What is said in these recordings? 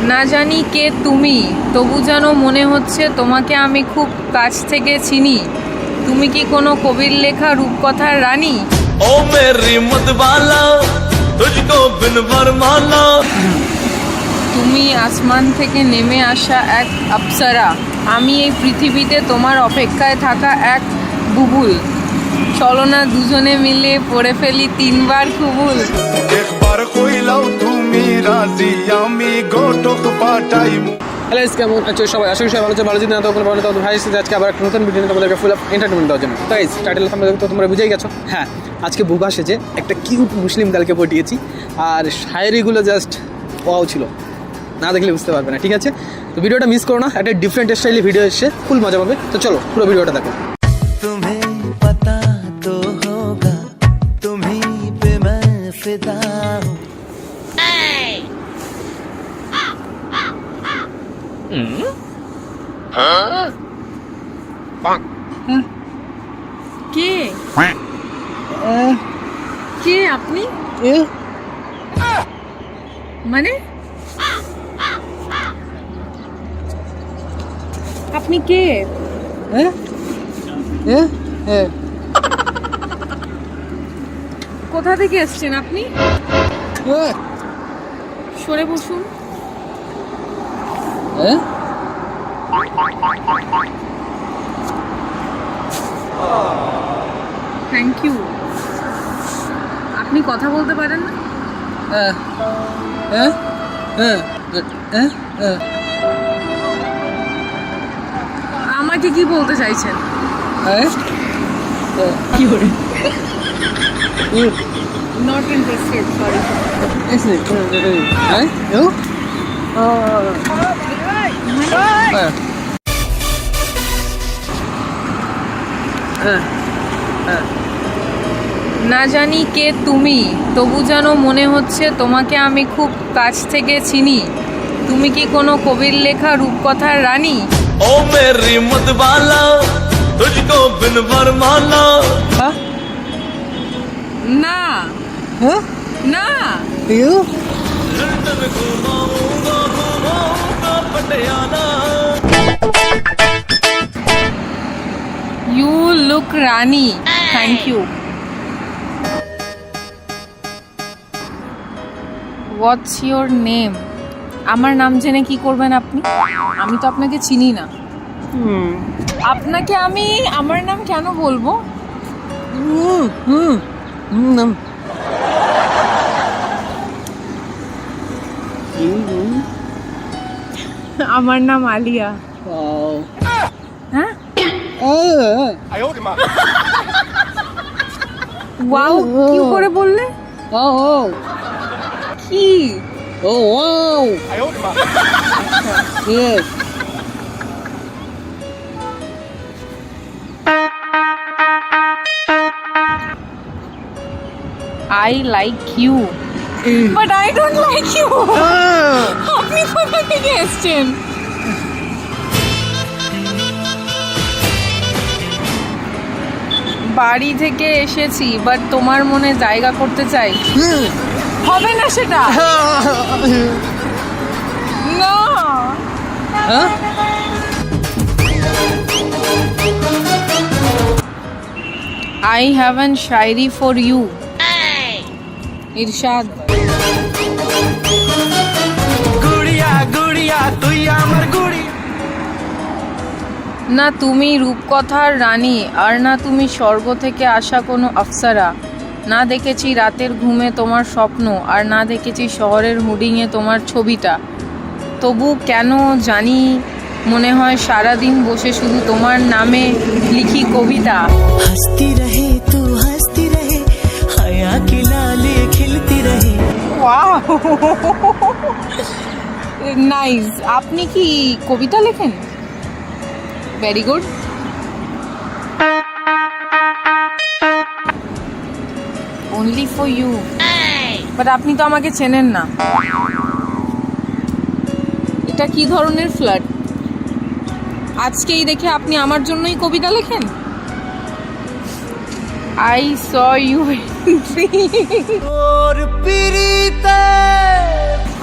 না জানি কে তুমি, তবু যেন মনে হচ্ছে তোমাকে আমি খুব কাছ থেকে চিনি। তুমি কি কোনো কবির লেখা রূপকথার রানী? ओ मेरी मतवाला तुझको बिन वरमाला। তুমি আসমান থেকে নেমে আসা এক অপ্সরা, আমি এই পৃথিবীতে তোমার অপেক্ষায় থাকা এক বুবুল। চলো না দুজনে মিলে পড়ে ফেলি 3 বার কুবুল। একবার কইলাও তুমি রাজি, আমি গোটক পাঠাইমু। হ্যালো কেমন আছো সবাই? আশা করি সবাই ভালো আছে। ভালো যদি না তখন ভালো তখন ভাই এসেছে আজকে আবার একটা নতুন ভিডিও নিয়ে তোমাদেরকে ফুল অফ এন্টারটেনমেন্ট দেওয়ার জন্য। তো গাইস টাইটেল তো তোমরা বুঝেই গেছো। হ্যাঁ, আজকে বুবা সেজে একটা কিউট মুসলিম গার্লকে পটিয়েছি, আর শায়েরিগুলো জাস্ট ওয়াও ছিল, না দেখলে বুঝতে পারবে না। ঠিক আছে, তো ভিডিওটা মিস করো না, একটা ডিফারেন্ট স্টাইলে ভিডিও এসছে, ফুল মজা পাবে। তো চলো পুরো ভিডিওটা দেখো। तुम्हें पता तो होगा तुम्हीं पे मैं फिदा हूँ। কে কে আপনি? মানে আপনি কে? কোথা থেকে এসেছেন আপনি? সরে বসুন। Thank you. আপনি কথা বলতে পারেন না? আমাকে কি বলতে চাইছেন? কি করে? Not interested, sorry. না জানি কে তুমি, তবু যেন মনে হচ্ছে তোমাকে আমি খুব কাছ থেকে চিনি। তুমি কি কোনো কবির লেখা রূপকথার রানী? ओ मेरी मतवाला तुझको बिन वरमाला। না না, लंदन घुमाऊंगा घुमाऊंगा पटियाला। ইউ লুক রানী। Thank you. What's your name? আমার নাম জেনে কি করবেন আপনি? আমি তো আপনাকে চিনি না। আপনাকে আমি আমার নাম কেন বলবো? আমার নাম আলিয়া। হ্যাঁ, ওয়াও কি করে বললে? কি? I like you, but I don't like you. আপনি কোথা থেকে এসেছেন? বাড়ি থেকে এসেছি, বাট তোমার মনে জায়গা করতে চাই। হবে না সেটা। না। I have an শায়রি for you. ইরশাদ। गुड़िया गुड़िया तुई আমার গুড়ি। না তুমি রূপকথার রানী, আর না তুমি স্বর্গ থেকে আসা কোনো অপ্সরা। না দেখেছি রাতের ঘুমে তোমার স্বপ্ন, আর না দেখেছি শহরের হুডিংয়ে তোমার ছবিটা। তবু কেন জানি মনে হয় সারাদিন বসে শুধু তোমার নামে লিখি কবিতা। हंसती रहे तू हंसती रहे, हया की लाली खिलती रहे। Wow, nice. আপনি কি কবিতা লেখেন? Very good. Only for you. But আপনি তো আমাকে চেনেন না। এটা কি ধরনের ফ্লার্ট? আজকেই দেখে আপনি আমার জন্যই কবিতা লেখেন? I saw you তোর পিরিতে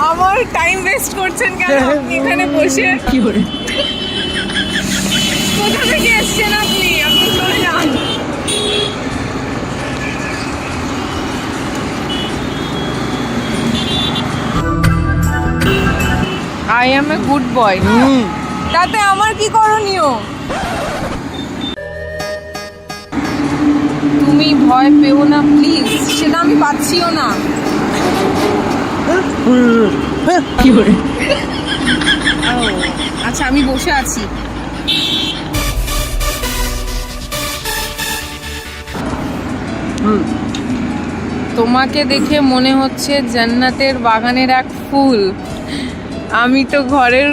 আমার টাইম ওয়েস্ট করছেন কেন আপনি এখানে বসে? কোথা থেকে এসছেন আপনি? আপনি চলে যান। I M a good boy. তাতে আমার কি করণীয়? তুমি ভয় পেও না প্লিজ, সেটা আমি পাচ্ছিও না। ও, আচ্ছা আমি বসে আছি। তোমাকে দেখে মনে হচ্ছে জান্নাতের বাগানের এক ফুল, আমি তো ঘরের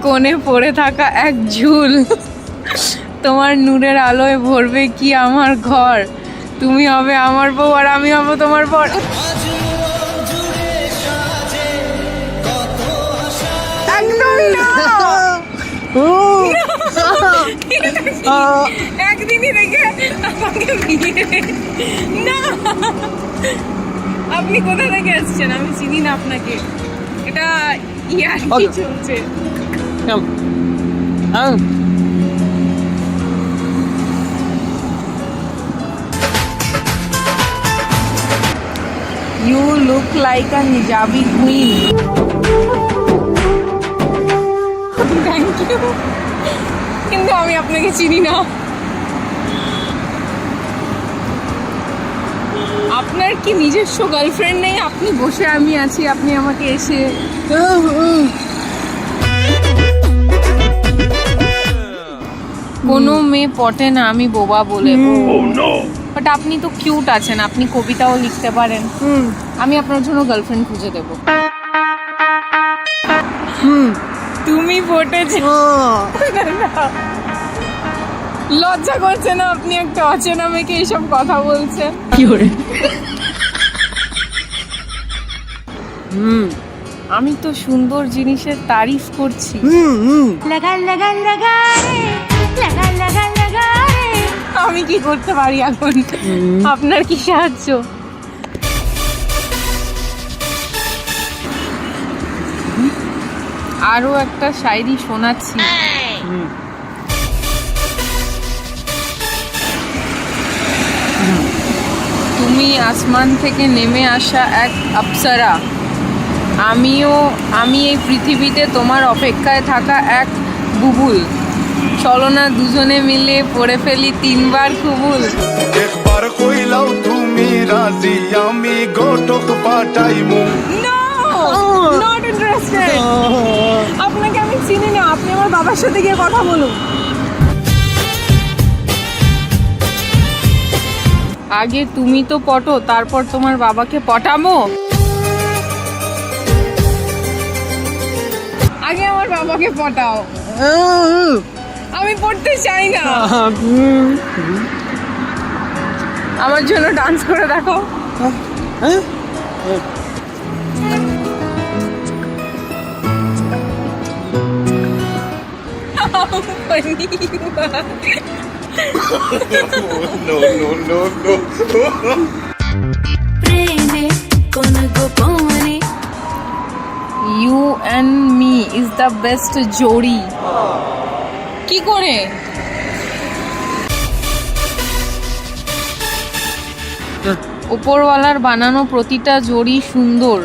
কোণে পড়ে থাকা এক ঝুল। তোমার নূরের আলোয় ভরবে কি আমার ঘর, তুমি হবে আমার বউ আর আমি হব তোমার বর। একদমই না। একদিনই দেখে আমাকে বিয়ে না। আপনি কোথা থেকে এসছেন? আমি চিনি না আপনাকে। এটা ইয়ার কি চলছে? You look like a hijabi queen. Thank you. কিন্তু আমি আপনাকে চিনি না। আপনার কি নিজস্ব গার্লফ্রেন্ড নেই? আপনি বসে আমি আছি, আপনি আমাকে এসে কোনো মেয়ে পটে না আমি বোবা বলে। বাট আপনি তো কিউট আছেন, আপনি কবিতাও লিখতে পারেন। আমি আপনার জন্য গার্লফ্রেন্ড খুঁজে দেব। তুমি পটেছে। লজ্জা করছে না? আপনি একটা অচেনা মেয়েকে এইসব কথা বলছেন। আমি তো সুন্দর জিনিসের তারিফ করছি। लगा लगा लगा रे लगा लगा लगा रे আমি কি করতে পারি এখন? আপনার কি সাহায্য? আরো একটা শায়রি শোনাচ্ছি। তুমি আসমান থেকে নেমে আসা এক অপ্সরা, আমি এই পৃথিবীতে তোমার অপেক্ষায় থাকা এক বুবুল। চলো না দুজনে মিলে পড়ে ফেলি 3 বার কুবুল। একবার কইলাও তুমি রাজি আমি গোটক পাঠাইমু। No, not interested. আপনাকে আমি চিনি না, আপনি আমার বাবার সাথে গিয়ে কথা বলুন। আগে তুমি তো পটো, তারপর তোমার বাবাকে পটাবো। আগে আমার বাবাকে পটাও। আমি পড়তে চাই না। আমার জন্য ডান্স করে দেখো। प्रेमे कोन गोपने you and me is the best জোড়ি। কি করে? উপরওয়ালার বানানো প্রতিটা জোড়ি সুন্দর,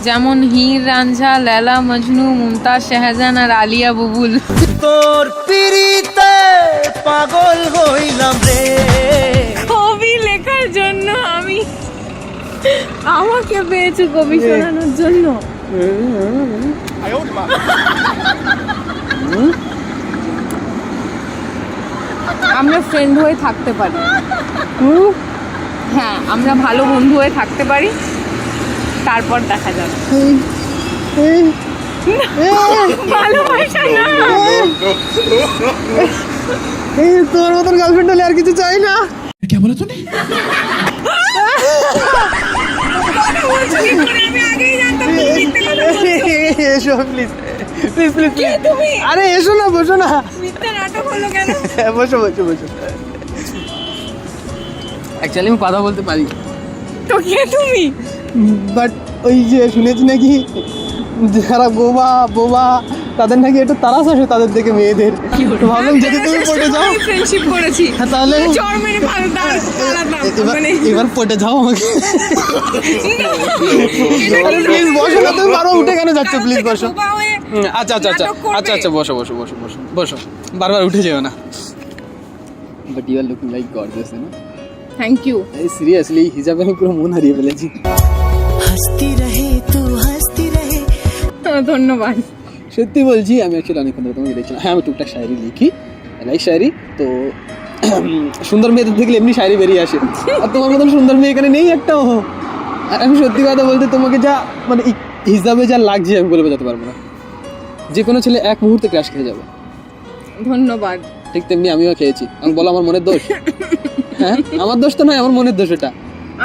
যেমন হীর রাঞ্ঝা, লেলা মজনু, মুমতাজ, শাহজাহান আর আলিয়া বুবুল। তোর পিরিতে পাগল হইলাম রে। কবি লেখার জন্য আমাকে পেয়েছে কবি শোনানোর জন্য। আমরা ফ্রেন্ড হয়ে থাকতে পারি। হ্যাঁ, আমরা ভালো বন্ধু হয়ে থাকতে পারি, তারপর দেখা যাবে। ভালোবাসা না। তোর মতন গার্লফ্রেন্ড হলে আর কিছু চাই না। আমি আগেই জানতাম তুমি মিথ্যে কথা বলছো। এসো প্লিজ প্লিজ প্লিজ কে তুমি? আরে এসো না, বসো না। মিথ্যে নাটক হলো কেন? বসো বসো বসো। অ্যাকচুয়ালি আমি কথা বলতে পারি। তো কে তুমি? বাট ওই যে শুনেছি নাকি যারা বোবা তাদের নাকি একটু তারাস আসে তাদের থেকে মেয়েদের, তো ভাবলাম যদি তুমি পটে যাও ফ্রেন্ডশিপ করেছি হ্যাঁ, তাহলে চর মেরে পালাতাম মানে এবার পটে যাও আমাকে। আরে প্লিজ বসো না, তুমি বারবার উঠে কেন যাচ্ছ? প্লিজ বসো। আচ্ছা আচ্ছা আচ্ছা আচ্ছা আচ্ছা বসো বসো বসো বসো বসো, বারবার উঠে যেও না। But you are looking like gorgeous না। Thank you. এই সিরিয়াসলি হিজাবে আমি পুরো মন হারিয়ে ফেলেছি। हंसती रहे तू हंसती रहे। ধন্যবাদ। সত্যি বলছি, আমি অ্যাকচুয়ালি অনেকক্ষণ ধরে তোমাকে দেখছিলাম। হ্যাঁ আমি টুকটাক শায়রি লিখি, লাইক শায়রি তো সুন্দর মেয়েদের দেখলে এমনি শায়রি বেরিয়ে আসে, আর তোমার মতন সুন্দর মেয়ে এখানে নেই একটাও। আর আমি সত্যি কথা বলতে তোমাকে যা মানে হিসাবে যা লাগছে আমি বলে বোঝাতে পারবো না। যে কোনো ছেলে এক মুহূর্তে ক্রাশ খেয়ে যাবে। ধন্যবাদ। ঠিক তেমনি আমিও খেয়েছি। আমি বলো আমার মনের দোষ? হ্যাঁ আমার দোষ তো নয়, আমার মনের দোষ এটা।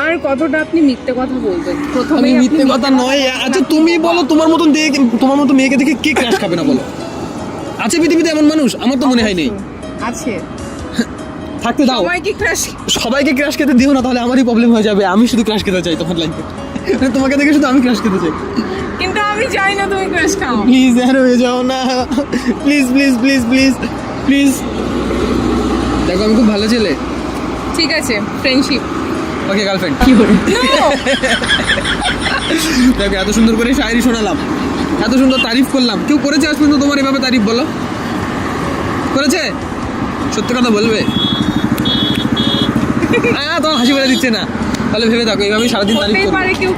আর কতটা আপনি মিথ্যে কথা বলবেন? আমি প্রথমে মিথ্যে কথা নয়। আচ্ছা তুমি বলো, তোমার মতো মেয়েকে দেখে কে ক্রাশ খাবে না বলো? আছে পৃথিবীতে এমন মানুষ? আমার তো মনে হয় নেই। আছে, থাকতে দাও। সবাইকে ক্রাশ খেতে দিও না, তাহলে আমারই প্রবলেম হয়ে যাবে। আমি শুধু ক্রাশ খেতে চাই তোমার লাইফে, তোমাকে দেখে শুধু আমি ক্রাশ খেতে চাই। কিন্তু আমি চাই না তুমি ক্রাশ খাও। প্লিজ আর হয়ে যাও না, please please please please please. দেখো আমি খুব ভালো ছেলে। ঠিক আছে, ফ্রেন্ডশিপ। ওকে গার্লফ্রেন্ড। কি করে? দেখো এত সুন্দর করে শায়রি শোনালাম, এত সুন্দর তারিফ করলাম, কেউ করেছে আজ পর্যন্ত তোমার এভাবে তারিফ? বলো করেছে? সত্যি কথা বলবে? তোমার হাসি বেড়ে দিচ্ছে না, তাহলে ভেবে থাকো এইভাবে সারাদিন তারিফ হতেই করবো। পারে কেউ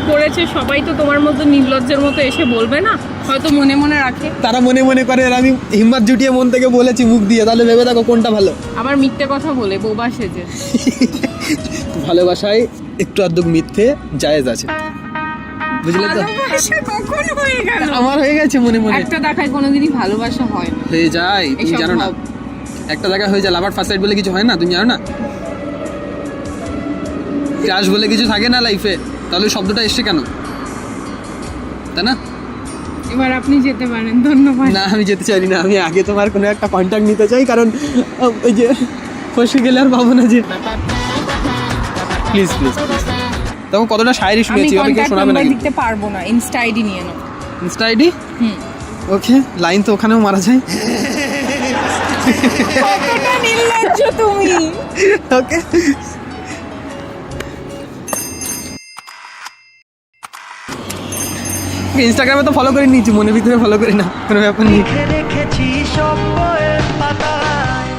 করেছে, সবাই তো তোমার মতো নির্লজ্জের মতো এসে বলবে না, হয়তো মনে মনে রাখে। তারা মনে মনে করে, আর আমি হিম্মত জুটিয়ে মন থেকে বলেছি মুখ দিয়ে, তাহলে ভেবে থাকো কোনটা ভালো। আবার মিথ্যে কথা বলে বোবা সেজে। ভালোবাসায় একটু আধটু মিথ্যে জায়েজ আছে, বুঝলে তো? ভালোবাসা কখন হয়ে গেল? আমার হয়ে গেছে মনে মনে। একটা দেখায় কোনোদিনই ভালোবাসা হয় না। হয়ে যায়, তুমি এসব জানো না? ভাব। একটা জায়গায় হয়ে যায়, লাভার ফার্স্ট সাইড বলে কিছু হয় না, তুমি জানো না? ক্রাশ বলে কিছু থাকে না লাইফে, তাহলে ওই শব্দটা এসছে কেন? তাই না? এবার আপনি যেতে পারেন, ধন্যবাদ। না আমি যেতে চাই না, আমি আগে তোমার কোনো একটা কন্ট্যাক্ট নিতে চাই, কারণ ওই যে ফসে গেলে আর পাবো না যে। Please please please. তখন কতটা শায়রি আমি শুনেছি, ওকে কেউ কন্ট্যাক্ট শোনাবে নাম্বার নাকি? দিতে পারবো না, ইনস্টা আইডি নিয়ে নাও। Insta ID? হুম। ওকে, লাইন তো ওখানেও মারা যায়। কতটা নির্লজ্জ তুমি। ওকে ইনস্টাগ্রামে তো ফলো করে নিয়েছি, মনের ভিতরে ফলো করি না, কোনো ব্যাপার নেই। রেখেছি সব বইয়ের পাতায়।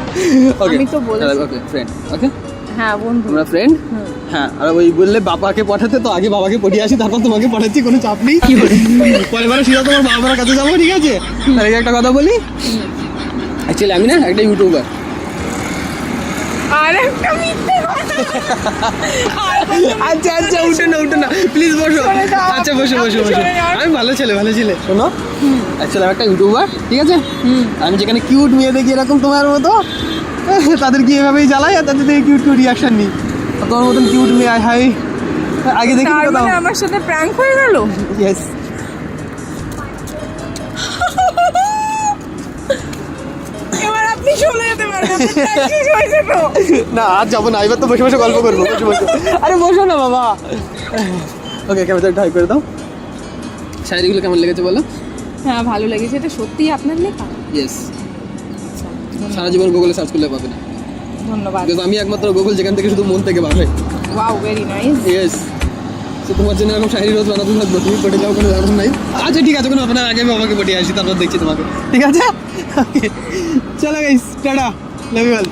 ওকে আমি তো বলেছি। ওকে ফ্রেন্ড। ওকে হ্যাঁ বন্ধু। তোমরা ফ্রেন্ড? হ্যাঁ। আর ওই বললে বাবাকে পাঠাতে, তো আগে বাবাকে পড়িয়ে আসি, তারপর তোমাকে পাঠাচ্ছি, কোনো চাপ নেই। কি করে পরে পরে সিধা তোমার বাবার কাছে যাবো, ঠিক আছে? তার আগে একটা কথা বলি, অ্যাকচুয়ালি আমি না একটা ইউটিউবার। আর একটা মিথ্যে কথা। আচ্ছা আচ্ছা উঠো না প্লিজ বসো। আচ্ছা বসো বসো বসো, আমি ভালো ছেলে শোনো। অ্যাকচুয়ালি আমি একটা ইউটিউবার, ঠিক আছে? আমি যেখানে কিউট মেয়ে দেখি এরকম তোমার মতো, তাদেরকে এভাবেই জ্বালাই, আর তাদের থেকে কিউট কিউট রিয়াকশন নিই। তোমার মতন কিউট মেয়ে হাই আগে দেখি তার মানে আমার সাথে প্র্যাঙ্ক হয়ে গেল। ইয়েস। এবার আপনি চলে যেতে পারবেন, আপনার শেষ হয়েছে তো। না আজ যাবো না, এবার তো বসে বসে গল্প করবো। বসে আরে বসো না বাবা। ওকে ক্যামেরাটা ঢাই করে দাও। শায়রিগুলো কেমন লেগেছে বলো? হ্যাঁ ভালো লেগেছে, এটা সত্যিই আপনার লেখা? ইয়েস। সারা জীবন গুগলে সার্চ করলে পাবে না, ধন্যবাদ। বিকজ আমি একমাত্র গুগল যেখান থেকে শুধু মন থেকে পাবে। Wow, very nice. ইয়েস। তো তোমার জন্য এরকম শায়রি রোজ বানাতে থাকবো, তুমি পড়ে যাও, কোনো ব্যাপার নাই। আচ্ছা ঠিক আছে, কোনো আপনার আগে বাবাকে পড়িয়ে আসি, তারপর দেখছি তোমাকে, ঠিক আছে? চলো guys, tata, love you all.